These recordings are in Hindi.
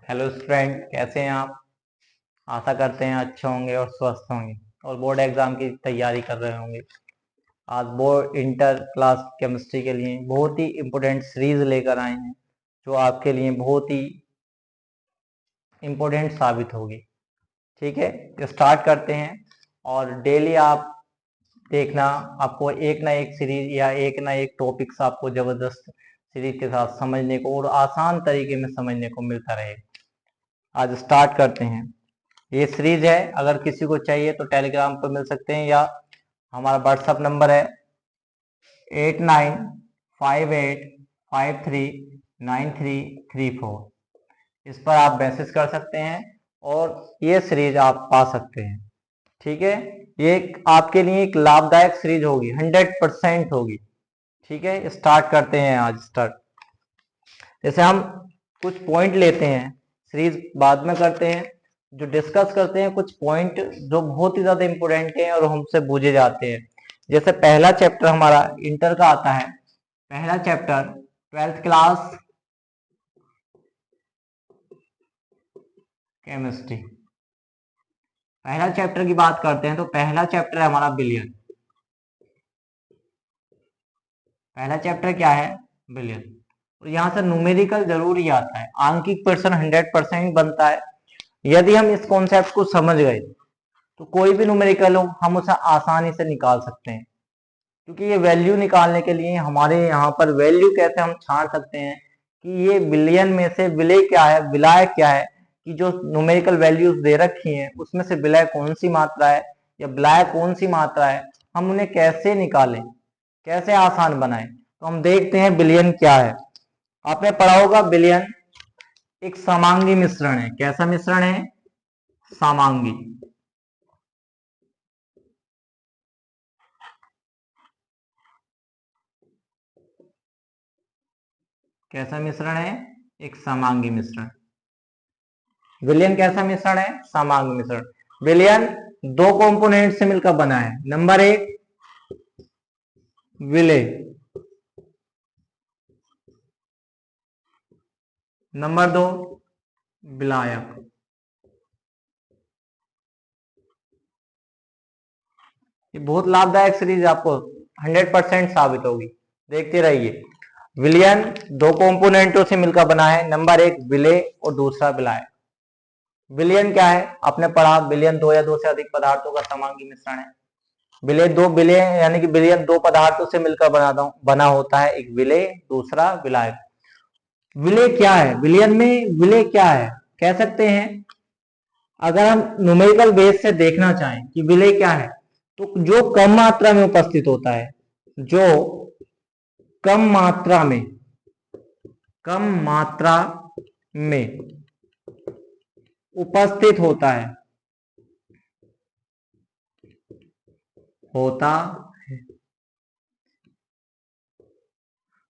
हेलो स्टूडेंट, कैसे हैं आप। आशा करते हैं अच्छे होंगे और स्वस्थ होंगे और बोर्ड एग्जाम की तैयारी कर रहे होंगे। आज बोर्ड इंटर क्लास केमिस्ट्री के लिए बहुत ही इम्पोर्टेंट सीरीज लेकर आए हैं जो आपके लिए बहुत ही इम्पोर्टेंट साबित होगी। ठीक है, स्टार्ट करते हैं। और डेली आप देखना, आपको एक ना एक सीरीज या एक ना एक टॉपिक्स आपको जबरदस्त सीरीज के साथ समझने को और आसान तरीके में समझने को मिलता रहेगा। आज स्टार्ट करते हैं। ये सीरीज है, अगर किसी को चाहिए तो टेलीग्राम पर मिल सकते हैं या हमारा व्हाट्सअप नंबर है 8958539334। इस पर आप मैसेज कर सकते हैं और ये सीरीज आप पा सकते हैं। ठीक है, ये आपके लिए एक लाभदायक सीरीज होगी, 100% होगी। ठीक है, स्टार्ट करते हैं। आज स्टार्ट जैसे हम कुछ पॉइंट लेते हैं, सीरीज बाद में करते हैं, जो डिस्कस करते हैं कुछ पॉइंट जो बहुत ही ज्यादा इंपॉर्टेंट हैं और हमसे पूछे जाते हैं। जैसे पहला चैप्टर हमारा इंटर का आता है, पहला चैप्टर 12th क्लास केमिस्ट्री। पहला चैप्टर की बात करते हैं तो पहला चैप्टर है हमारा बिलियन। पहला चैप्टर क्या है? बिलियन। और यहाँ से न्यूमेरिकल जरूर ही आता है, आंकिक प्रश्न 100% बनता है। यदि हम इस कॉन्सेप्ट को समझ गए तो कोई भी न्यूमेरिकल हो हम उसे आसानी से निकाल सकते हैं, क्योंकि ये वैल्यू निकालने के लिए हमारे यहाँ पर वैल्यू कैसे हम छांट सकते हैं कि ये बिलियन में से विलय क्या है, विलाय क्या है, कि जो न्यूमेरिकल वैल्यूज दे रखी हैं उसमें से विलय कौन सी मात्रा है या विलाय कौन सी मात्रा है, हम उन्हें कैसे निकालें, कैसे आसान बनाएं। तो हम देखते हैं बिलियन क्या है। आपने पढ़ा होगा बिलियन एक समांगी मिश्रण है। कैसा मिश्रण है? समांगी। कैसा मिश्रण है? एक समांगी मिश्रण। विलयन कैसा मिश्रण है? समांगी मिश्रण। विलयन दो कंपोनेंट से मिलकर बना है। नंबर एक विलय, नंबर दो विलायक। ये बहुत लाभदायक सीरीज आपको 100% साबित होगी, देखते रहिए। विलयन दो कंपोनेंटों से मिलकर बना है। नंबर एक विलय और दूसरा विलायक। विलयन क्या है? आपने पढ़ा, विलयन दो या दो से अधिक पदार्थों का समांगी मिश्रण है। विलय दो, विलय यानी कि विलयन दो पदार्थों से मिलकर बना होता है, एक विलय दूसरा विलायक। विलय क्या है? विलयन में विलय क्या है कह सकते हैं, अगर हम न्यूमेरिकल बेस से देखना चाहें कि विलय क्या है, तो जो कम मात्रा में उपस्थित होता है, जो कम मात्रा में उपस्थित होता है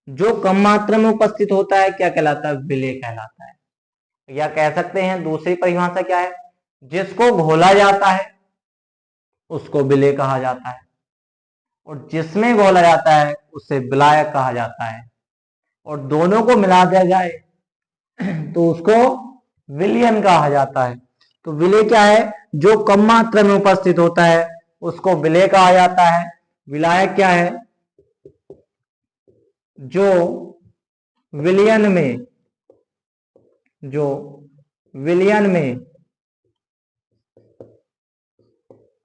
जो कम मात्रा में उपस्थित होता है क्या कहलाता है? विलय कहलाता है। या कह सकते हैं दूसरी परिभाषा क्या है, जिसको घोला जाता है उसको विलय कहा जाता है और जिसमें घोला जाता है उसे विलायक कहा जाता है, और दोनों को मिला दिया जाए तो उसको विलयन कहा जाता है। तो विलय क्या है? जो कम मात्रा में उपस्थित होता है उसको विलय कहा जाता है। विलायक क्या है? जो विलयन में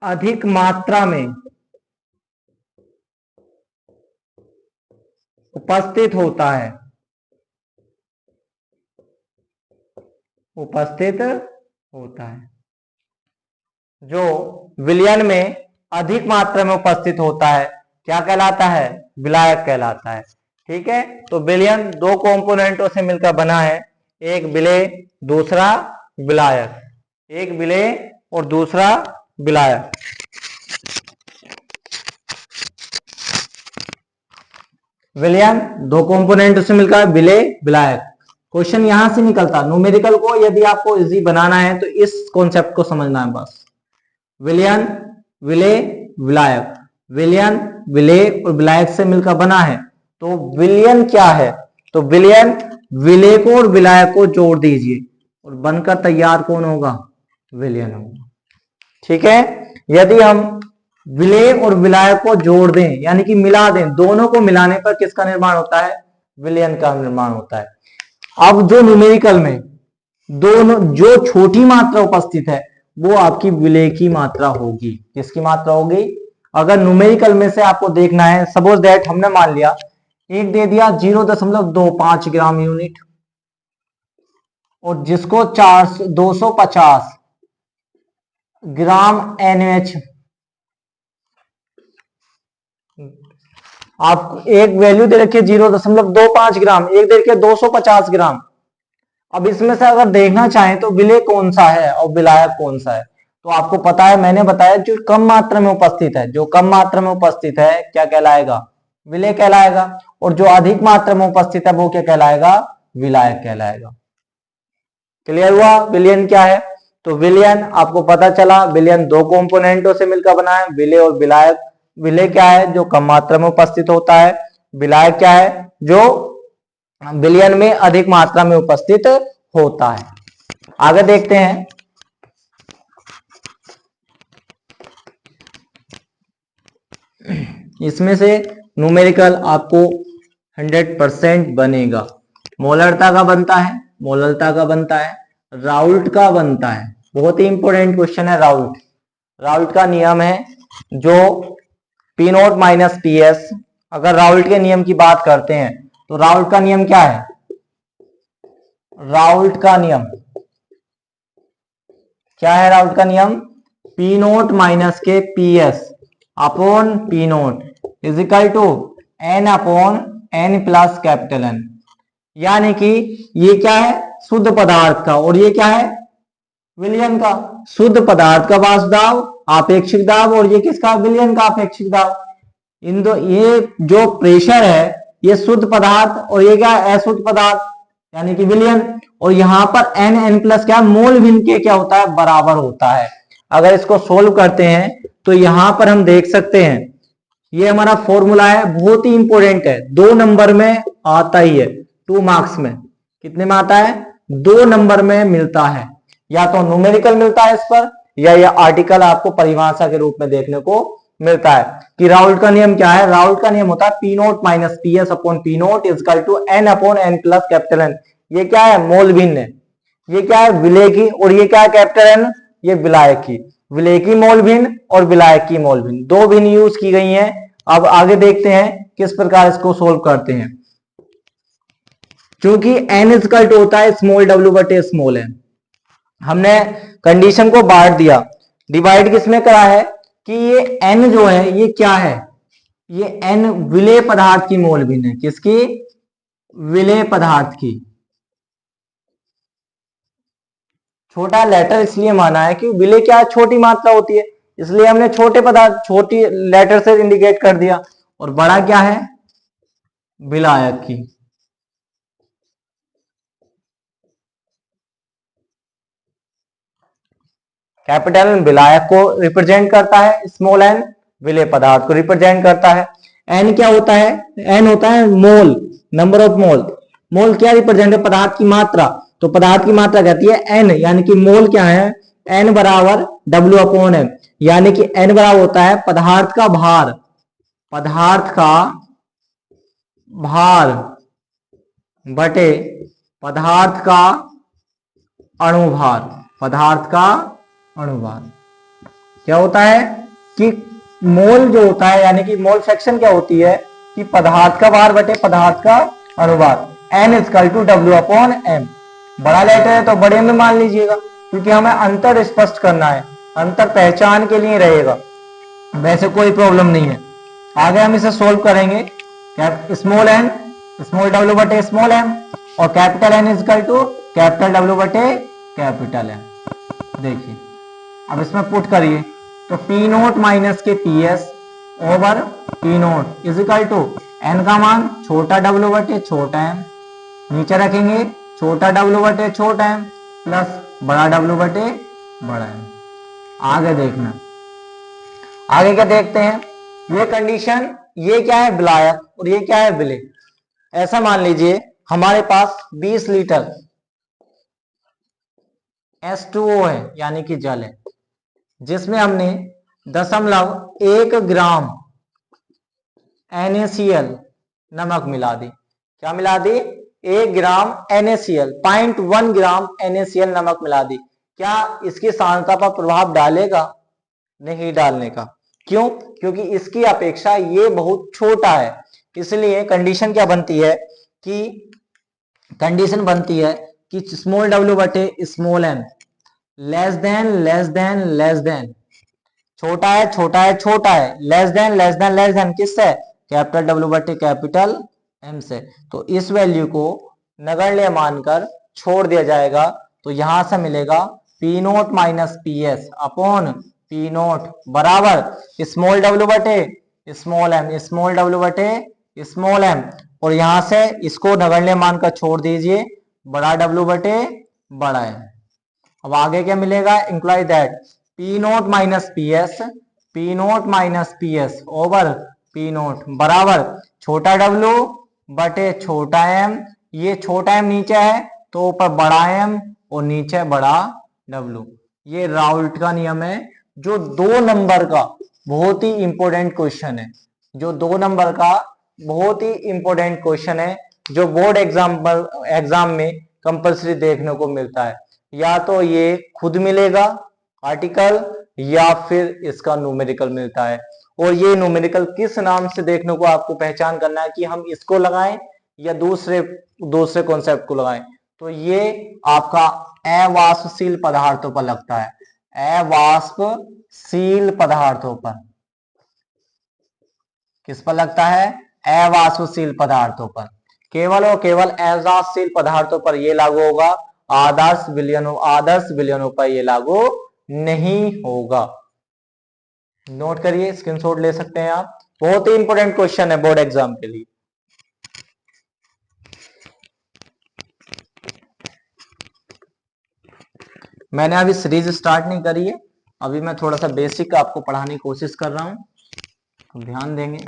अधिक मात्रा में उपस्थित होता है, जो विलयन में अधिक मात्रा में उपस्थित होता है क्या कहलाता है? विलायक कहलाता है। ठीक है, तो विलयन दो कंपोनेंटों से मिलकर बना है, एक विलय दूसरा विलायक, एक विलय और दूसरा विलायक। विलयन दो कंपोनेंटों से मिलकर विलय विलायक। क्वेश्चन यहां से निकलता, न्यूमेरिकल को यदि आपको इजी बनाना है तो इस कॉन्सेप्ट को समझना है बस। विलयन विलय विलायक, विलयन विलय और विलायक से मिलकर बना है, तो विलयन क्या है? तो विलयन विलय को और विलायक को जोड़ दीजिए, और बनकर तैयार कौन होगा? विलयन होगा। ठीक है, यदि हम विलेय और विलायक को जोड़ दें यानी कि मिला दें, दोनों को मिलाने पर किसका निर्माण होता है? विलयन का निर्माण होता है। अब जो न्यूमेरिकल में दोनों जो छोटी मात्रा उपस्थित है वो आपकी विलेय की मात्रा होगी। किसकी मात्रा होगी? अगर न्यूमेरिकल में से आपको देखना है, सपोज दैट हमने मान लिया एक दे दिया 0.25 ग्राम यूनिट और जिसको 250 ग्राम NaOH, आप एक वैल्यू दे रखिए 0.25 ग्राम, एक दे रखिए 250 ग्राम। अब इसमें से अगर देखना चाहें तो विलेय कौन सा है और विलायक कौन सा है, तो आपको पता है, मैंने बताया जो कम मात्रा में उपस्थित है, जो कम मात्रा में उपस्थित है क्या कहलाएगा? विलेय कहलाएगा। और जो अधिक मात्रा में उपस्थित है वो क्या कहलाएगा? विलायक कहलाएगा। क्लियर हुआ विलयन क्या है? तो विलयन आपको पता चला, विलयन दो कंपोनेंटों से मिलकर बना है, विलेय और विलायक। विलेय क्या है? जो कम मात्रा में उपस्थित होता है। विलायक क्या है? जो विलयन में अधिक मात्रा में उपस्थित होता है। आगे देखते हैं। इसमें से न्यूमेरिकल आपको 100% बनेगा। मोलरता का बनता है, मोलरता का बनता है, राउल्ट का बनता है। बहुत ही इंपॉर्टेंट क्वेश्चन है राउल्ट। राउल्ट का नियम है जो P0 माइनस PS। अगर राउल्ट के नियम की बात करते हैं तो राउल्ट का नियम क्या है? राउल्ट का नियम क्या है? राउल्ट का नियम P0 माइनस के PS upon P0 is equal to N upon N plus capital N। यानी कि ये क्या है? शुद्ध पदार्थ का, और ये क्या है? विलयन का। शुद्ध पदार्थ का वाष्प दाब, आपेक्षिक दाब, और ये किसका? विलयन का आपेक्षिक दाब। इन दो, ये जो प्रेशर है ये शुद्ध पदार्थ और ये क्या? अशुद्ध पदार्थ यानी कि विलयन। और यहां पर N प्लस क्या? मोल भिन्न के क्या होता है? बराबर होता है। अगर इसको सोल्व करते हैं तो यहां पर हम देख सकते हैं ये हमारा फॉर्मूला है, बहुत ही इंपॉर्टेंट है, 2 नंबर में आता ही है, 2 मार्क्स में। कितने में आता है? 2 नंबर में मिलता है। या तो न्यूमेरिकल मिलता है इस पर, या ये आर्टिकल आपको परिभाषा के रूप में देखने को मिलता है कि राउल्ट का नियम क्या है? राउल्ट का नियम होता है P0 minus PS upon P0 is equal to N upon N plus capital N। ये क्या है? मोल भिन्न है। ये क्या है? विलेय की। और ये क्या है? कैपिटल N, ये विलायक की। विलेय की मोल भिन्न और विलायक की मोल भिन्न, दो भिन्न यूज की गई हैं। अब आगे देखते हैं किस प्रकार इसको सोल्व करते हैं। क्योंकि N इज इक्वल टू होता है स्मॉल w बटे स्मॉल n, हमने कंडीशन को बांट दिया, डिवाइड किसमें करा है कि ये N जो है ये क्या है? ये N विलेय पदार्थ की मोल भिन्न है। किसकी? विलेय पदार्थ की। छोटा लेटर इसलिए माना है कि विलेय क्या? छोटी मात्रा होती है, इसलिए हमने छोटे पदार्थ छोटी लेटर से इंडिकेट कर दिया। और बड़ा क्या है? विलायक की। कैपिटल विलायक को रिप्रेजेंट करता है, स्मॉल n विलेय पदार्थ को रिप्रेजेंट करता है। n क्या होता है? n होता है मोल, नंबर ऑफ मोल। मोल क्या रिप्रेजेंट है? पदार्थ की मात्रा। तो पदार्थ की मात्रा कहती है n, यानी कि मोल क्या है? n बराबर W अपॉन m, यानी कि n बराबर होता है पदार्थ का भार, पदार्थ का भार बटे पदार्थ का अणुभार, पदार्थ का अणुभार। क्या होता है कि मोल जो होता है, यानी कि मोल फ्रैक्शन क्या होती है कि पदार्थ का भार बटे पदार्थ का अणुभार, N equal to W upon M। बड़ा लेटर है तो बड़े में मान लीजिएगा, क्योंकि हमें अंतर स्पष्ट करना है, अंतर पहचान के लिए रहेगा, वैसे कोई प्रॉब्लम नहीं है। आगे हम इसे सोल्व करेंगे। स्मॉल n स्मॉल w बटे स्मॉल m और capital N equal to capital W बटे कैपिटल M। देखिए अब इसमें पुट करिए तो P0 माइनस के PS over P0 is equal to n का मान छोटा w बटे छोटा m, नीचे रखेंगे छोटा w बटे छोटा m प्लस बड़ा w बटे बड़ा m। आगे देखना, आगे क्या देखते हैं? ये कंडीशन, ये क्या है? विलायक, और ये क्या है? विलेय। ऐसा मान लीजिए हमारे पास 20 लीटर H2O है यानी कि जल है, जिसमें हमने 0.1 ग्राम NaCl नमक मिला दी। क्या मिला दी? 1 ग्राम NaCl, 0.1 ग्राम NaCl नमक मिला दी। क्या इसकी सांद्रता पर प्रभाव डालेगा? नहीं डालने का। क्यों? क्योंकि इसकी अपेक्षा ये बहुत छोटा है। इसलिए कंडीशन क्या बनती है कि कंडीशन बनती है कि स्मॉल w बटे स्मॉल m लेस देन छोटा है छोटा है छोटा है, लेस देन किससे? कैपिटल W बटे कैपिटल M से। तो इस वैल्यू को नगण्य मानकर छोड़ दिया जाएगा। तो यहां से मिलेगा P0 minus PS upon P0 बराबर स्मॉल w बटे स्मॉल m, स्मॉल w बटे स्मॉल m, और यहां से इसको नगण्य मानकर छोड़ दीजिए, बड़ा W बटे बड़ा M। अब आगे क्या मिलेगा? Imply that P0 minus PS over P0 बराबर छोटा W बटे छोटा M। ये छोटा M नीचे है तो ऊपर बड़ा M और नीचे बड़ा W। ये राउल्ट का नियम है, जो 2 नंबर का बहुत ही इंपॉर्टेंट क्वेश्चन है, जो 2 नंबर का बहुत ही इंपॉर्टेंट क्वेश्चन है, जो बोर्ड एग्जाम में कंपलसरी देखने को मिलता है। या तो ये खुद मिलेगा आर्टिकल या फिर इसका न्यूमेरिकल मिलता है। और ये न्यूमेरिकल किस नाम से देखने को आपको पहचान करना है कि हम इसको लगाएं या दूसरे कॉन्सेप्ट को लगाएं। तो ये आपका अवाष्पशील पदार्थों पर लगता है, अवाष्पशील पदार्थों पर। किस पर लगता है? अवाष्पशील पदार्थों पर। केवल और केवल अजातशील पदार्थों पर ये लागू होगा, आदर्श विलयनों पर ये लागू नहीं होगा। नोट करिए, स्क्रीनशॉट ले सकते हैं आप। बहुत ही इंपॉर्टेंट क्वेश्चन है बोर्ड एग्जाम के लिए। मैंने अभी सीरीज स्टार्ट नहीं करी है, अभी मैं थोड़ा सा बेसिक आपको पढ़ाने की कोशिश कर रहा हूं, ध्यान देंगे।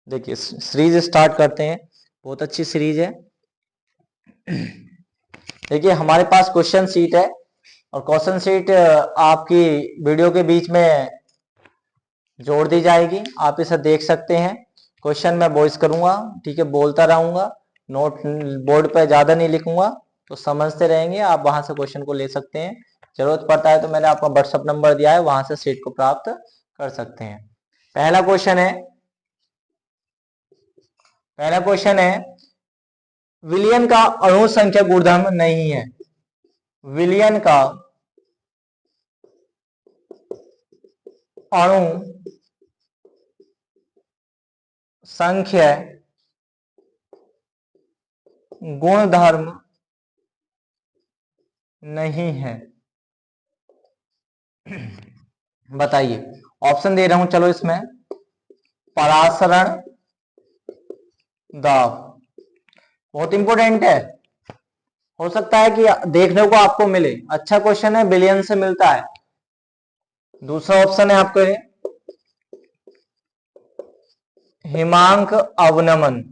देखिए सीरीज स्टार्ट करते हैं, बहुत अच्छी सीरीज है। देखिए हमारे पास क्वेश्चन सीट है, और क्वेश्चन सीट आपकी वीडियो के बीच में जोड़ दी जाएगी, आप इसे देख सकते हैं। क्वेश्चन मैं वॉइस करूंगा, ठीक है, बोलता रहूंगा, नोट बोर्ड पे ज्यादा नहीं लिखूंगा, तो समझते रहेंगे। आप वहां से क्वेश्चन को ले सकते हैं, जरूरत पड़ता है तो मैंने आपका व्हाट्सएप नंबर दिया है, वहां से सीट को प्राप्त कर सकते हैं। पहला क्वेश्चन है विलयन का अणु संख्या गुणधर्म नहीं है। विलयन का अणु संख्या गुणधर्म नहीं है। बताइए, ऑप्शन दे रहा हूं, चलो इसमें परासरण दाब बहुत इंपॉर्टेंट है, हो सकता है कि देखने को आपको मिले। अच्छा क्वेश्चन है, बिलियन से मिलता है। दूसरा ऑप्शन है आपके हिमांक अवनमन।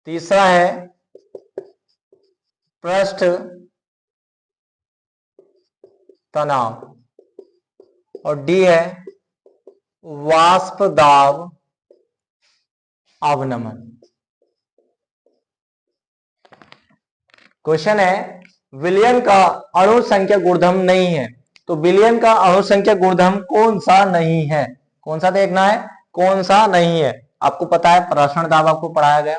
तीसरा है पृष्ठ तनाव, और डी है वाष्प दाब अवनमन। क्वेश्चन है विलयन का अणु संख्या गुणधर्म नहीं है, तो विलयन का अणु संख्या गुणधर्म कौन सा नहीं है? कौन सा देखना है, कौन सा नहीं है। आपको पता है परासरण दाब आपको पढ़ाया गया,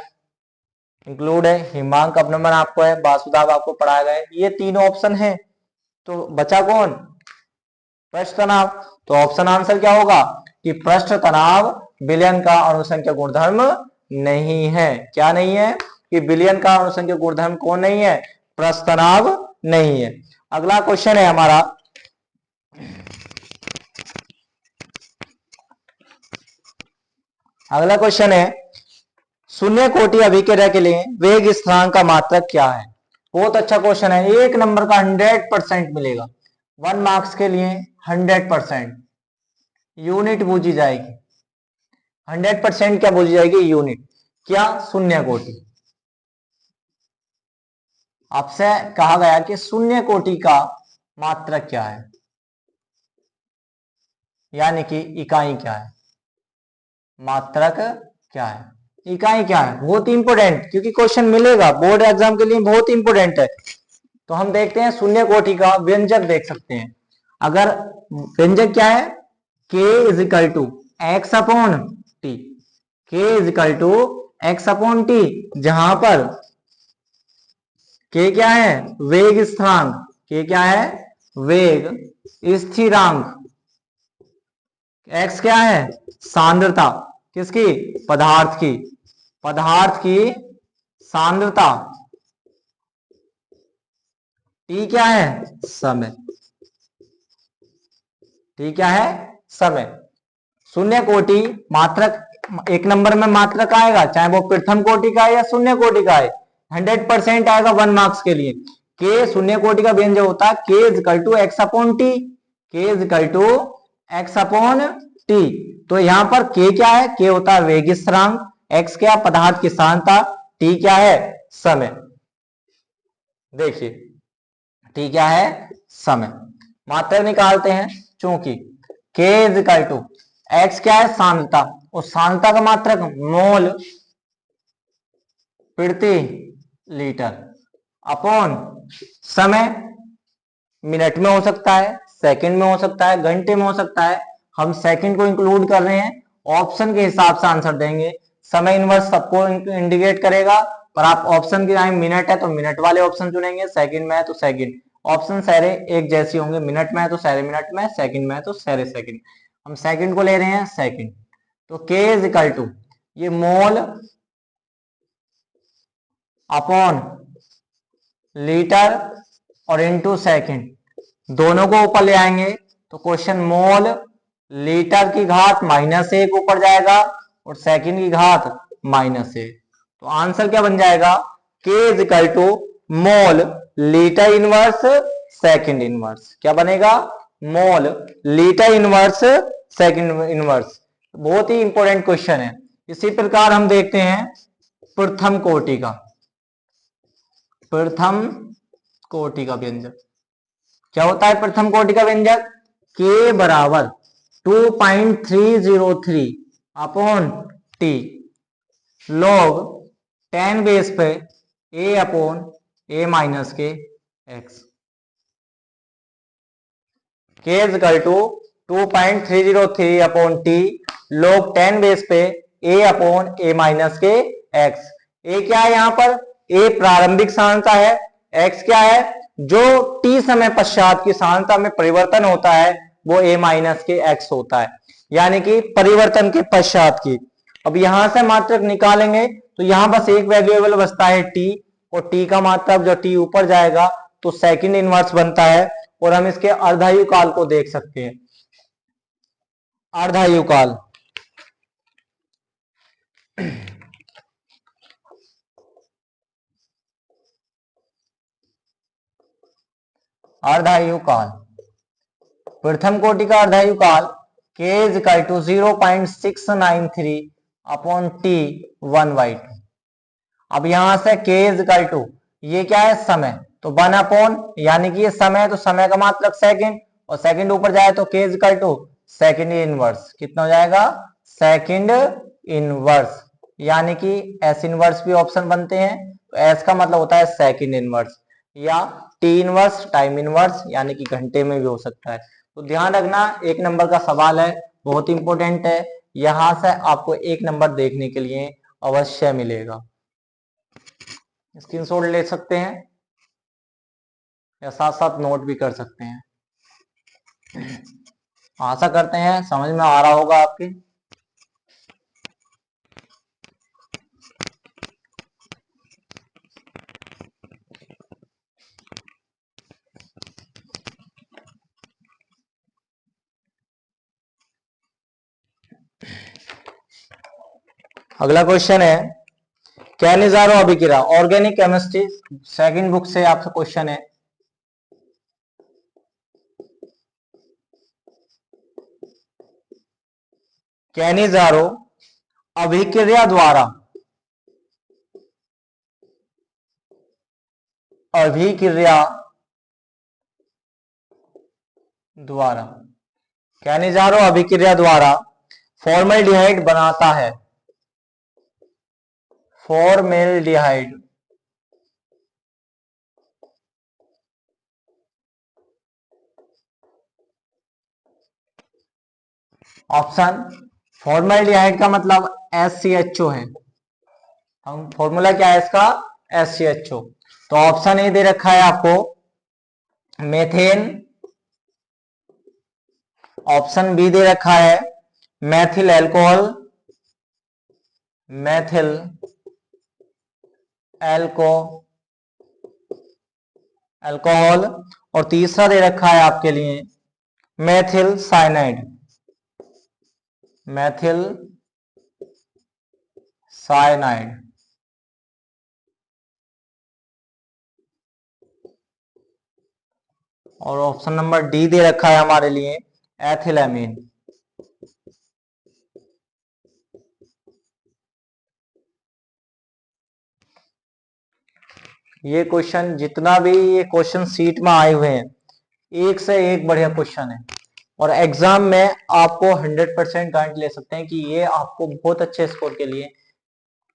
इंक्लूड है, हिमांक अवनमन आपको है, वाष्प दाब आपको पढ़ाया गया है। ये तीनों ऑप्शन है, तो बचा कौन? पृष्ठ तनाव। तो ऑप्शन आंसर क्या होगा कि पृष्ठ तनाव विलयन का अणु संख्या गुणधर्म नहीं है। क्या नहीं है? कि विलयन का अणु संख्या गुणधर्म कौन नहीं है? पृष्ठ तनाव नहीं है। अगला क्वेश्चन है हमारा, अगला क्वेश्चन है शून्य कोटि अभिक्रिया के लिए वेग स्थिरांक का मात्रक क्या है? बहुत अच्छा क्वेश्चन है, 1 नंबर का 100% मिलेगा। 1 मार्क्स के लिए 100%। यूनिट पूछी जाएगी, 100% क्या पूछी जाएगी? यूनिट। क्या? शून्य कोटि। आपसे कहा गया कि शून्य कोटि का मात्रक क्या है, यानी कि इकाई क्या है, मात्रक क्या है, इकाई क्या है। बहुत इंपोर्टेंट, क्योंकि क्वेश्चन मिलेगा बोर्ड एग्जाम के लिए, बहुत इंपोर्टेंट है। तो हम देखते हैं शून्य कोटि का व्यंजक देख सकते हैं। अगर व्यंजक क्या है? k is equal to x upon t, k is equal to x upon t, जहां पर k क्या है? वेग स्थिरांक। k क्या है? वेग स्थिरांक। x क्या है? सांद्रता। किसकी? पदार्थ की, पदार्थ की सांद्रता। t क्या है? समय। t क्या है? समय। शून्य कोटि मात्रक, एक नंबर में मात्रक आएगा, चाहे वो प्रथम कोटि का है या शून्य कोटि का है, 100% आएगा 1 मार्क्स के लिए। के शून्य कोटि का व्यंजक होता है K is equal to x upon t, K is equal to x upon t. तो यहां पर के क्या है? के होता है वेग स्थिरांक, एक्स क्या? पदार्थ की सांद्रता, टी क्या है? समय। देखिए टी क्या है? समय। मात्रक निकालते हैं, चूंकि के इज इक्वल टू एक्स क्या है? सांद्रता, और सांद्रता का मात्रक मोल प्रति लीटर अपॉन समय। मिनट में हो सकता है, सेकंड में हो सकता है, घंटे में हो सकता है। हम सेकंड को इंक्लूड कर रहे हैं, ऑप्शन के हिसाब से आंसर देंगे। समय इनवर्स सबको इंडिकेट करेगा, पर आप ऑप्शन के टाइम मिनट है तो मिनट वाले ऑप्शन चुनेंगे, सेकंड में है तो सेकंड। ऑप्शन सारे एक जैसे होंगे, मिनट में है तो सारे मिनट में, सेकंड में है तो सारे सेकंड। हम सेकंड को ले रहे हैं, सेकंड। तो k इज इक्वल टू ये मोल अपॉन लीटर और इनटू सेकंड, दोनों को ऊपर ले आएंगे तो क्वेश्चन मोल लीटर की घात -1 ऊपर जाएगा और सेकंड की घात -1। तो आंसर क्या बन जाएगा? k is equal to mole litre inverse second inverse. क्या बनेगा? Mole litre inverse second inverse. बहुत ही इंपॉर्टेंट क्वेश्चन है। इसी प्रकार हम देखते हैं प्रथम कोटि का, प्रथम कोटि का व्यंजक क्या होता है? प्रथम कोटि का व्यंजक k बराबर 2.303 अपॉन टी लॉग 10 बेस पे a अपॉन a माइनस के x। k is equal to 2.303 upon t log 10 base पे a अपॉन a माइनस के x। a क्या है यहां पर? a प्रारंभिक सांद्रता है, x क्या है? जो t समय पश्चात की सांद्रता में परिवर्तन होता है वो a माइनस के x होता है, यानी कि परिवर्तन के पश्चात की। अब यहां से मात्रक निकालेंगे तो यहां बस एक वेरिएबल बचता है t, और t का मात्रक जो t ऊपर जाएगा तो सेकंड इनवर्स बनता है। और हम इसके अर्धायु काल को देख सकते हैं। अर्धायु काल, अर्धायु काल, प्रथम कोटि का अर्धायु काल k is equal to 0.693 upon t 1/2। अब यहां से k इज इक्वल टू ये क्या है? समय, तो 1 अपॉन, यानी कि ये समय है तो समय का मात्रक सेकंड, और सेकंड ऊपर जाए तो k is equal to second inverse. कितना हो जाएगा? सेकंड इनवर्स, यानी कि s इनवर्स भी ऑप्शन बनते हैं, तो s का मतलब होता है सेकंड इनवर्स, या t इनवर्स टाइम इनवर्स, यानी कि घंटे में भी हो सकता है। तो ध्यान रखना, एक नंबर का सवाल है, बहुत इंपॉर्टेंट है, यहां से आपको एक नंबर देखने के लिए अवश्य मिलेगा। स्क्रीनशॉट ले सकते हैं या साथ साथ नोट भी कर सकते हैं। आशा करते हैं समझ में आ रहा होगा आपके। अगला क्वेश्चन है कैनिजारो अभिक्रिया, ऑर्गेनिक केमिस्ट्री, सेकंड बुक से आपसे क्वेश्चन है। कैनिजारो अभिक्रिया द्वारा कैनिजारो अभिक्रिया द्वारा फॉर्मल्डिहाइड बनाता है। फॉर्मल्डिहाइड ऑप्शन, फॉर्मल्डिहाइड का मतलब SCHO है। हम फॉर्मूला क्या है इसका? SCHO। तो ऑप्शन ए दे रखा है आपको मेथेन, ऑप्शन बी दे रखा है मैथिल एल्कोहल, मैथिल एल्कोहल, और तीसरा दे रखा है आपके लिए मैथिल साइनाइड, मैथिल साइनाइड। और ऑप्शन नंबर डी दे रखा है हमारे लिए एथिलैमीन। ये क्वेश्चन जितना भी ये क्वेश्चन सीट में आए हुए हैं, एक से एक बढ़िया क्वेश्चन है और एग्जाम में आपको 100% गारंटी ले सकते हैं कि ये आपको बहुत अच्छे स्कोर के लिए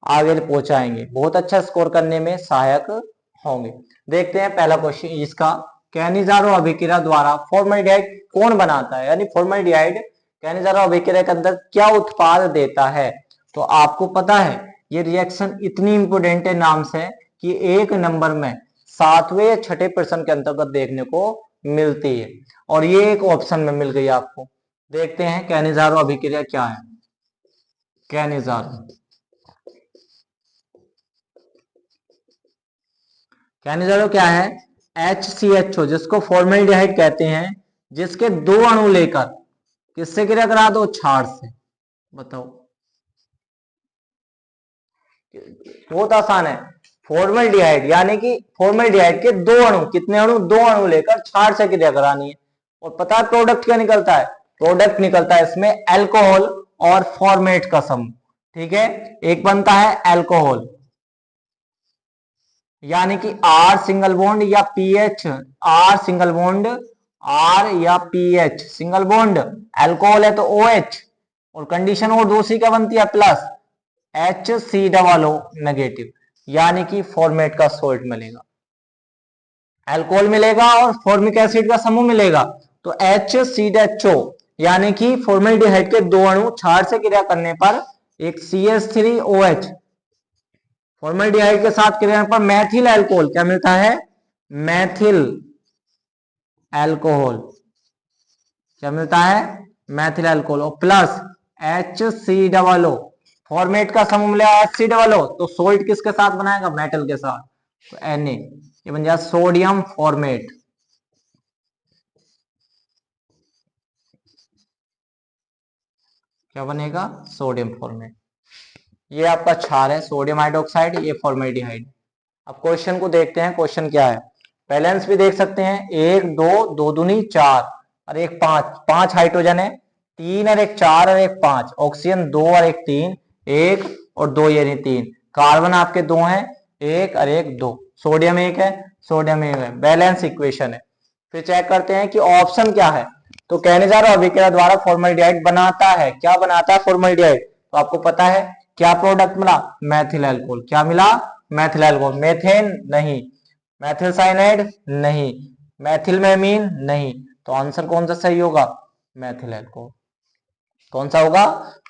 आगे पहुंचाएंगे, बहुत अच्छा स्कोर करने में सहायक होंगे। देखते हैं पहला क्वेश्चन इसका, कैनिजारो अभिक्रिया द्वारा फॉर्मल्डिहाइड कौन बनाता है, यानी फॉर्मल्डिहाइड कैनिजारो अभिक्रिया के अंदर क्या उत्पाद देता है। तो आपको पता है ये रिएक्शन इतनी इंपोर्टेंट है नाम से कि एक नंबर में 7वें या 6ठे प्रश्न के अंतर्गत देखने को मिलती है और ये एक ऑप्शन में मिल गई आपको। देखते हैं कैनिजारो अभिक्रिया क्या है। कैनिजारो क्या है? HCHO, जिसको फॉर्मल्डिहाइड कहते हैं, जिसके 2 अणु लेकर किससे क्रिया करा दो? क्षार से। बताओ, बहुत आसान है। फॉर्मल्डिहाइड यानी कि फॉर्मल्डिहाइड के 2 अणु, कितने अणु? 2 अणु लेकर क्षार से क्रिया करानी है और पता है प्रोडक्ट क्या निकलता है? प्रोडक्ट निकलता है इसमें एल्कोहल और फॉर्मेट का समूह। ठीक है, एक बनता है एल्कोहल यानी कि R सिंगल बॉन्ड या pH, R single bond, R या पीएच सिंगल बॉन्ड, एल्कोहल है तो OH, और कंडीशन और दूसरी क्या बनती है? प्लस HCOO नेगेटिव, यानी कि फॉर्मेट का सोल्ट मिलेगा, एल्कोहल मिलेगा और फॉर्मिक एसिड का समूह मिलेगा, तो HCHO यानी कि फॉर्मल्डिहाइड के 2 अणु क्षार से क्रिया करने पर एक CH3OH, फॉर्मल्डिहाइड के साथ क्रिया पर मैथिल एल्कोहल क्या मिलता है? मैथिल एल्कोहल क्या मिलता है? मैथिल एल्कोहल, और प्लस HCOO, फॉर्मेट का समूह मिलेगा HCOO, तो सोल्ट किसके साथ बनाएगा? मेटल के साथ, तो Na, ये बन जाएगा सोडियम फॉर्मेट। क्या बनेगा? Sodium format. ये आपका क्षार है सोडियम हाइड्रोक्साइड, ये फॉर्मल्डिहाइड। अब क्वेश्चन को देखते हैं, क्वेश्चन क्या है। बैलेंस भी देख सकते हैं, 1 2 2 दूनी 4 और 1 5, 5 हाइड्रोजन है, 3 और 1 4 और 1 5, ऑक्सीजन 2 और 1 3, 1 और 2 यानी 3, कार्बन आपके 2 हैं, 1 और 1 2, सोडियम 1 है, सोडियम 1 है, बैलेंस इक्वेशन है। फिर चेक करते हैं कि ऑप्शन क्या है। तो कैनिजारो अभिक्रिया द्वारा फॉर्मल्डिहाइड बनाता है, क्या बनाता है? फॉर्मल्डिहाइड। तो आपको पता है क्या प्रोडक्ट मिला? मैथिल एल्कोहल। क्या मिला? मैथिल एल्कोहल। मेथेन नहीं, मैथिल साइनाइड नहीं, मैथिल मेमीन नहीं, तो आंसर कौन सा सही होगा? मैथिल एल्कोहल। कौन सा होगा?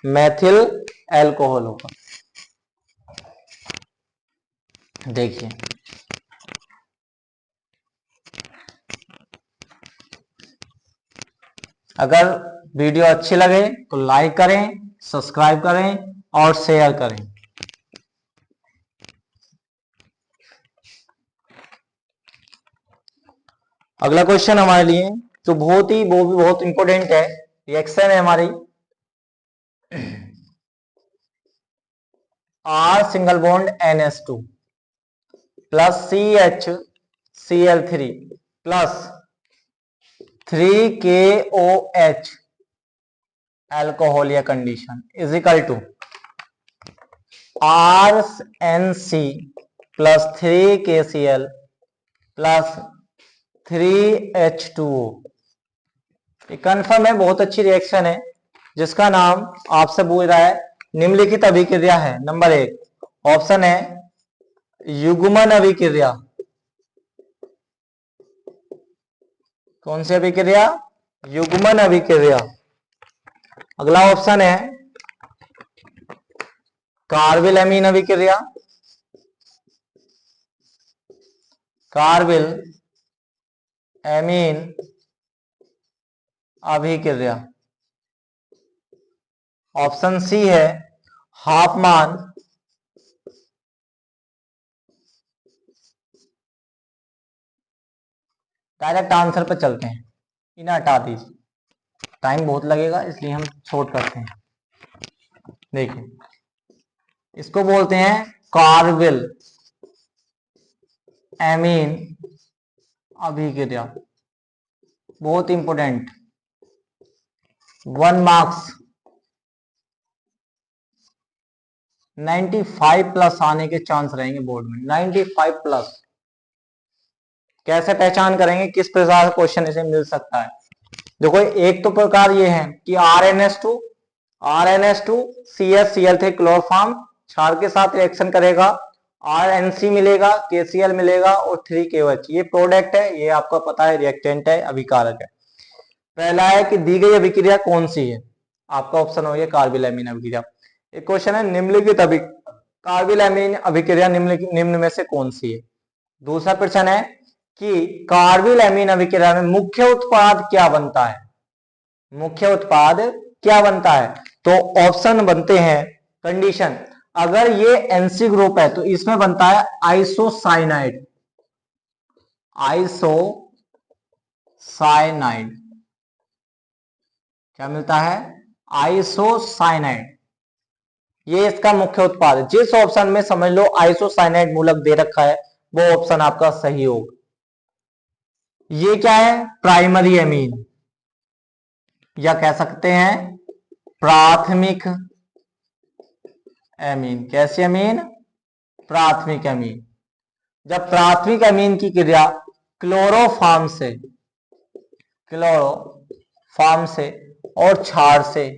मैथिल एल्कोहल होगा। देखिए, अगर वीडियो अच्छी लगे तो लाइक करें, सब्सक्राइब करें और शेयर करें। अगला क्वेश्चन हमारे लिए तो वो भी बहुत इंपॉर्टेंट है, रिएक्शन है हमारी। R single bond NH2 plus CHCl3 plus 3KOH alcohol या condition is equal to RNC plus 3KCl plus 3H2O। ये कन्फर्म है, बहुत अच्छी रिएक्शन है, जिसका नाम आपसे पूछ रहा है निम्नलिखित अभिक्रिया है। नंबर 1 ऑप्शन है युग्मन अभिक्रिया। कौन सी अभिक्रिया? युग्मन अभिक्रिया। अगला ऑप्शन है कार्बिल एमीन अभिक्रिया। कार्बिल एमीन अभिक्रिया। ऑप्शन सी है हाफमान डायरेक्ट आंसर पर चलते हैं, इन्हें हटा दीजिए, टाइम बहुत लगेगा इसलिए हम शॉर्ट करते हैं। देखिए इसको बोलते हैं कार्बिल एमीन अभिक्रिया, बहुत इंपोर्टेंट, 1 मार्क्स 95 प्लस आने के चांस रहेंगे बोर्ड में, 95 प्लस। कैसे पहचान करेंगे, किस प्रकार का क्वेश्चन इसे मिल सकता है? देखो एक तो प्रकार ये है कि RNS2 CH क्लोरोफॉर्म क्षार के साथ रिएक्शन करेगा, RNC मिलेगा, KCl मिलेगा और 3KOH। ये प्रोडक्ट है, ये आपको पता है, रिएक्टेंट है, अभिकारक है। पहला है कि दी गई अभिक्रिया कौन सी है, आपका ऑप्शन हो गया कार्बिल एमीन अभिक्रिया। एक क्वेश्चन है निम्नलिखित कार्बिल एमीन अभिक्रिया निम्न में से कौन सी है। दूसरा प्रश्न है कि कार्बिल एमीन अभिक्रिया में मुख्य उत्पाद क्या बनता है, मुख्य उत्पाद क्या बनता है? तो ऑप्शन बनते हैं कंडीशन, अगर ये NC ग्रुप है तो इसमें बनता है आइसोसाइनाइड। आइसोसाइनाइड क्या मिलता है? आइसोसाइनाइड, ये इसका मुख्य उत्पाद है। जिस ऑप्शन में समझ लो आइसोसाइनाइड मूलक दे रखा है वो ऑप्शन आपका सही होगा। ये क्या है? प्राइमरी एमीन, या कह सकते हैं प्राथमिक एमीन। कैसी एमीन? प्राथमिक एमीन। जब प्राथमिक एमीन की क्रिया क्लोरोफॉर्म से और क्षार से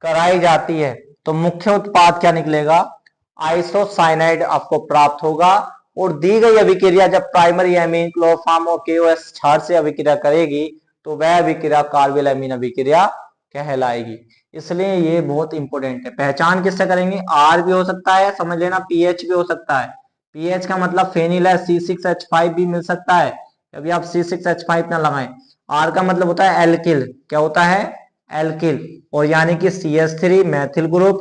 कराई जाती है तो मुख्य उत्पाद क्या निकलेगा? आइसोसाइनाइड आपको प्राप्त होगा। और दी गई अभिक्रिया जब प्राइमरी एमीन क्लोरोफॉर्म और KOH क्षार से अभिक्रिया करेगी तो वह अभिक्रिया कार्बिल एमीन अभिक्रिया कहलाएगी। इसलिए ये बहुत इंपॉर्टेंट है। पहचान किससे करेंगे? R भी हो सकता है, समझ लेना, PH भी हो सकता है। PH का मतलब फेनिल है, C6H5 भी मिल सकता है, अभी आप C6H5 ना लगाएं। R का मतलब होता है एल्किल, क्या होता है? एल्किल। और यानी कि CH3 Maithil group,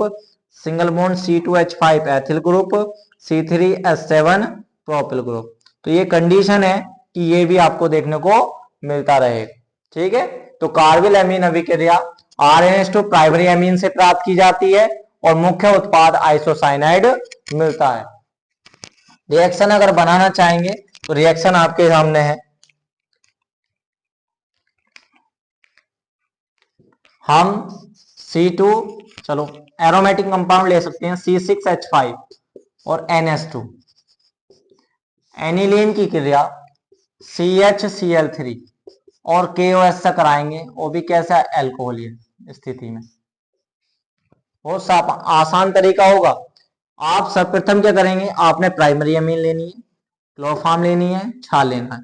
single bond C2H5 ethyl group, C3H7 propyl group. तो ये कंडीशन है कि ये भी आपको देखने को मिलता रहेगा। ठीक है, तो कार्बिल एमीन अभिक्रिया RNS2 प्राइमरी एमीन से प्राप्त की जाती है और मुख्य उत्पाद आइसोसाइनाइड मिलता है। रिएक्शन अगर बनाना चाहेंगे तो रिएक्शन आपके सामने है। हम C2, चलो एरोमेटिक कंपाउंड ले सकते हैं, C6H5 और NS2। एनिलीन की क्रिया CHCl3 और KOH से कराएंगे, वो भी कैसा? एल्कोहल स्थिति में। बहुत आसान तरीका होगा। आप सर्वप्रथम क्या करेंगे? आपने प्राइमरी एमीन लेनी है, क्लोरोफॉर्म लेनी है, क्षार लेना है।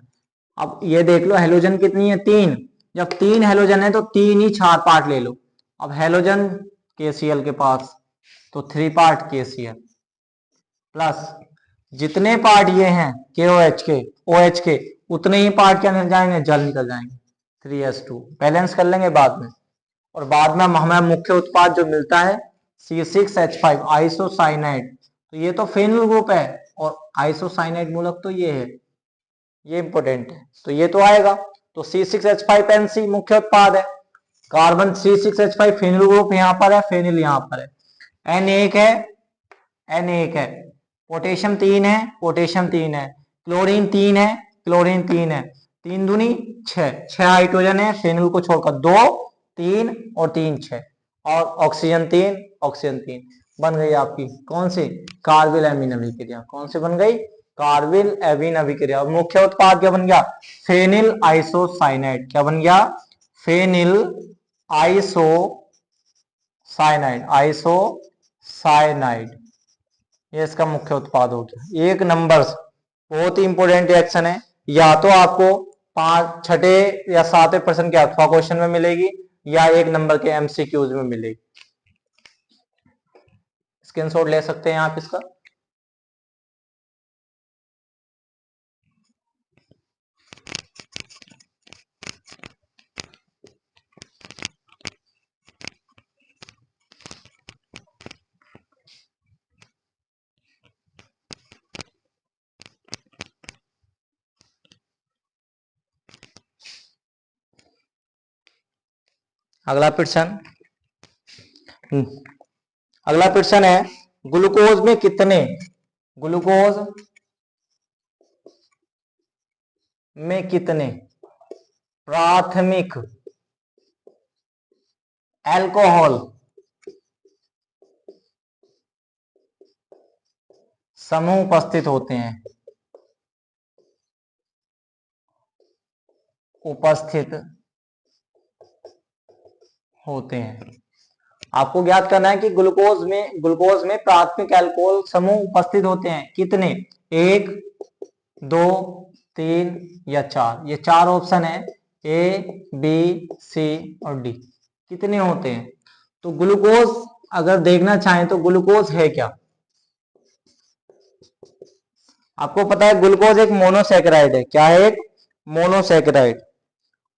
अब ये देख लो हेलोजन कितनी है? 3। जब 3 हेलोजन है तो 3 ही क्षार पार्ट ले लो। अब हेलोजन KCl के पास तो 3 पार्ट KCl प्लस जितने पार्ट ये हैं KOH के, OH के, उतने ही पार्ट क्या निकल जाएंगे? जल निकल जाएंगे, 3S2। बैलेंस कर लेंगे बाद में। और बाद में हमें मुख्य उत्पाद जो मिलता है C6H5 आइसोसाइनाइड, तो ये तो फेनिल ग्रुप है और आइसोसाइनाइड मूलक तो ये है, ये इंपोर्टेंट है, तो ये तो आएगा। तो C6H5NC मुख्य उत्पाद है। कार्बन C6H5 फेनिल ग्रुप यहाँ पर है, फेनिल यहाँ पर है, N1 है, पोटेशियम 3 है, पोटेशियम 3 है, क्लोरीन 3 है, क्लोरीन 3 है, 3 दूनी 6 हाइड्रोजन है, फेनिल को छोड़कर 2 3 और 3 6, और ऑक्सीजन 3 ऑक्सीजन 3, बन गई आपकी कौन सी, कार्बिल एमीन अभिक्रिया। कौन सी बन गई, कार्बिल एमीन अभिक्रिया। और मुख्य उत्पाद क्या बन गया, फेनिल आइसोसाइनाइड। क्या बन गया, फेनिल आइसोसाइनाइड, आइसोसाइनाइड, ये इसका मुख्य उत्पाद हो गया। एक नंबर, बहुत ही इंपोर्टेंट रिएक्शन है, या तो आपको 5 छठे या 7वें प्रश्न के अथवा क्वेश्चन में मिलेगी, या 1 नंबर के एमसीक्यूज में मिलेगी। स्क्रीनशॉट ले सकते हैं आप इसका। अगला प्रश्न, अगला प्रश्न है, ग्लूकोज में कितने, ग्लूकोज में कितने प्राथमिक अल्कोहल समूह उपस्थित होते हैं, उपस्थित होते हैं। आपको ज्ञात करना है कि ग्लूकोज में प्राथमिक अल्कोहल समूह उपस्थित होते हैं कितने, 1 2 3 या 4। ये 4 ऑप्शन है, ए बी सी और डी, कितने होते हैं। तो ग्लूकोज अगर देखना चाहें तो ग्लूकोज है क्या, आपको पता है ग्लूकोज एक मोनोसैकेराइड है। क्या है, एक मोनोसैकेराइड।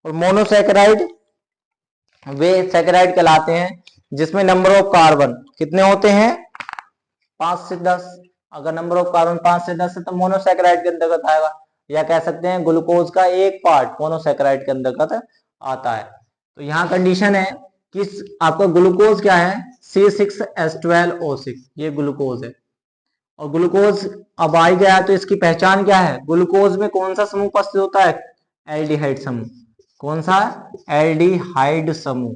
और मोनोसैकेराइड वे सैकेराइड कहलाते हैं जिसमें नंबर ऑफ कार्बन कितने होते हैं, 5 से 10। अगर नंबर ऑफ कार्बन 5 से 10 है तो मोनोसैकेराइड के अंतर्गत आएगा, या कह सकते हैं ग्लूकोज का एक पार्ट मोनोसैकेराइड के अंतर्गत आता है। तो यहाँ कंडीशन है कि आपका ग्लूकोज क्या है, C6H12O6, ये ग्लूकोज है। और ग्लूकोज अब आ गया तो इसकी पहचान क्या है, ग्लूकोज में कौन सा समूह उपस्थित होता है, एल्डिहाइड समूह। कौन सा, एल्डिहाइड समूह,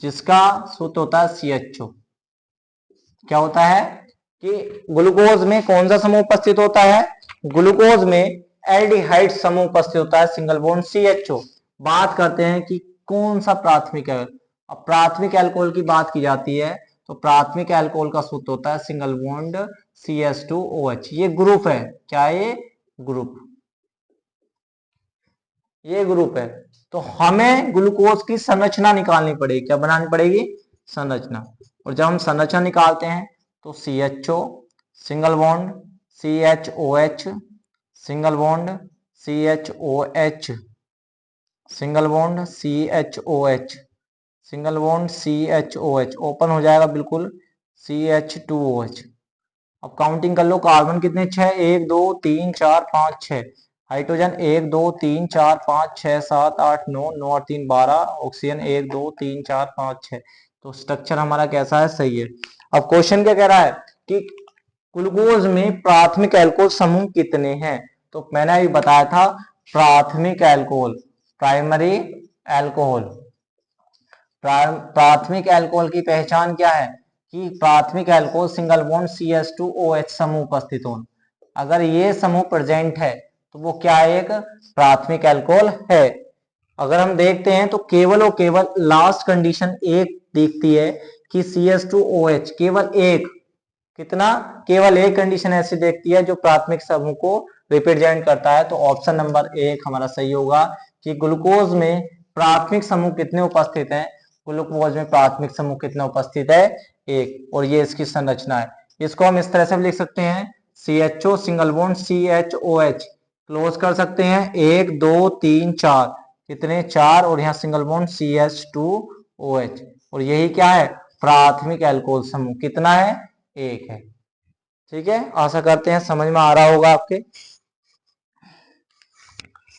जिसका सूत्र होता है CHO। क्या होता है कि ग्लूकोज में कौन सा समूह उपस्थित होता है, ग्लूकोज में एल्डिहाइड समूह उपस्थित होता है, सिंगल बॉन्ड CHO। बात करते हैं कि कौन सा प्राथमिक है। अब प्राथमिक अल्कोहल की बात की जाती है तो प्राथमिक अल्कोहल का सूत्र होता है सिंगल बॉन्ड CH2OH। ये ग्रुप है, क्या है ये ग्रुप, ये ग्रुप है। तो हमें ग्लूकोज की संरचना निकालनी पड़ेगी, क्या बनानी पड़ेगी, संरचना। और जब हम संरचना निकालते हैं तो CHO single bond CHOH, single bond CHOH, single bond CHOH, single bond CHOH, open हो जाएगा बिल्कुल CH2OH। अब काउंटिंग कर लो, कार्बन कितने 6, 1 2 3 4 5 6, हाइड्रोजन 1 2 3 4 5 6 7 8 9, 9 और 3 12, ऑक्सीजन 1 2 3 4 5 6। तो स्ट्रक्चर हमारा कैसा है, सही है। अब क्वेश्चन क्या कह रहा है कि ग्लूकोज में प्राथमिक अल्कोहल समूह कितने हैं। तो मैंने अभी बताया था प्राथमिक अल्कोहल, प्राइमरी अल्कोहल, प्राथमिक अल्कोहल की पहचान क्या है कि प्राथमिक अल्कोहल सिंगल बॉन्ड CH2OH समूह उपस्थित हो। अगर ये समूह प्रेजेंट है तो वो क्या है, एक प्राथमिक अल्कोहल है। अगर हम देखते हैं तो केवल और केवल लास्ट कंडीशन एक दिखती है कि CH2OH केवल एक, कितना, केवल एक कंडीशन ऐसी देखती है जो प्राथमिक समूह को रिप्रेजेंट करता है। तो ऑप्शन नंबर 1 हमारा सही होगा कि ग्लूकोज में प्राथमिक समूह कितने उपस्थित हैं, ग्लूकोज में प्राथमिक समूह कितना उपस्थित है, एक। और ये इसकी संरचना है। इसको हम इस तरह से लिख सकते हैं, CHO single bond CHOH, close कर सकते हैं 1 2 3 4, कितने 4, और यहाँ सिंगल बॉन्ड CH2OH। और यही क्या है, प्राथमिक अल्कोहल समूह कितना है, एक है। ठीक है, आशा करते हैं समझ में आ रहा होगा आपके।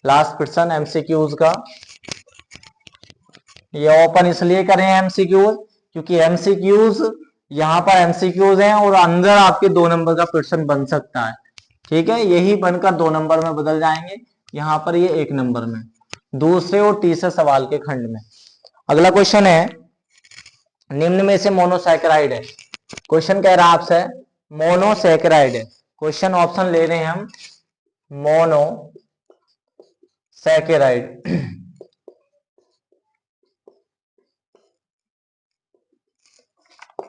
लास्ट प्रश्न MCQs का, ये ओपन इसलिए करें MCQs क्योंकि MCQs यहाँ पर MCQs हैं और अंदर आपके 2 नंबर का प्रश्न बन सकता है। ठीक है, यही बनकर 2 नंबर में बदल जाएंगे, यहाँ पर ये 1 नंबर में। दूसरे और तीसरे सवाल के खंड में। अगला क्वेश्चन है, निम्न में से मोनोसैकेराइड है। क्वेश्चन कह रहा है आपसे मोनोसैकेराइड है। क्वेश्चन ऑप्शन ले रहे हैं हम, मोनोसैकेराइड।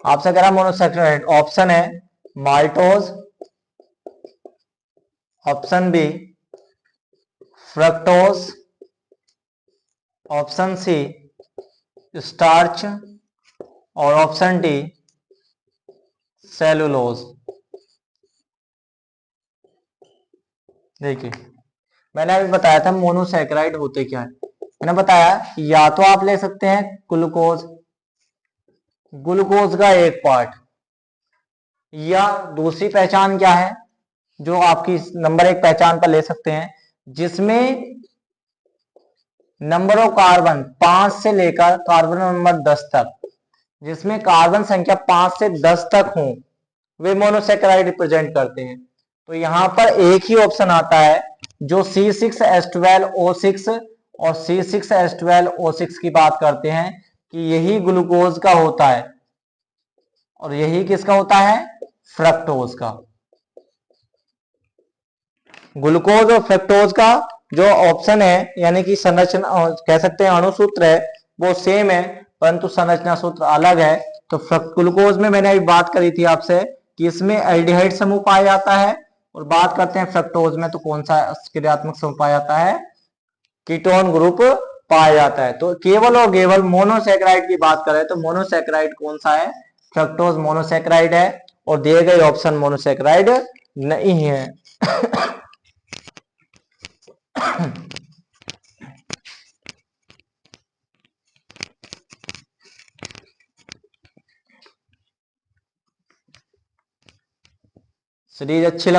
आपसे कह रहा मोनोसैकेराइड, ऑप्शन है maltose, option B fructose, option C starch और ऑप्शन डी सेलुलोज। देखिए मैंने अभी बताया था मोनोसैकेराइड होते क्या है। मैंने बताया या तो आप ले सकते हैं ग्लूकोज, ग्लूकोज का एक पार्ट, या दूसरी पहचान क्या है जो आपकी नंबर एक पहचान पर ले सकते हैं, जिसमें नंबर ऑफ कार्बन 5 से लेकर कार्बन नंबर 10 तक, जिसमें कार्बन संख्या 5 से 10 तक हो, वे मोनोसैकेराइड रिप्रेजेंट करते हैं। तो यहां पर एक ही ऑप्शन आता है जो C6H12O6 और C6H12O6 की बात करते हैं कि यही ग्लूकोज का होता है और यही किसका होता है, फ्रक्टोज का। ग्लूकोज और फ्रक्टोज का जो ऑप्शन है यानी कि संरचना कह सकते हैं अणुसूत्र है वो सेम है, परंतु संरचना सूत्र अलग है। तो ग्लूकोज में मैंने अभी बात करी थी आपसे कि इसमें एल्डिहाइड समूह पाया जाता है, और बात करते हैं फ्रक्टोज में तो कौन सा क्रियात्मक समूह पाया जाता है, कीटोन ग्रुप पाया जाता है। तो केवल और केवल मोनोसैकेराइड की बात करें तो मोनोसैकेराइड कौन सा है, फ्रक्टोज मोनोसैकेराइड है, और दिए गए ऑप्शन मोनोसैकेराइड नहीं है। सीरीज अच्छी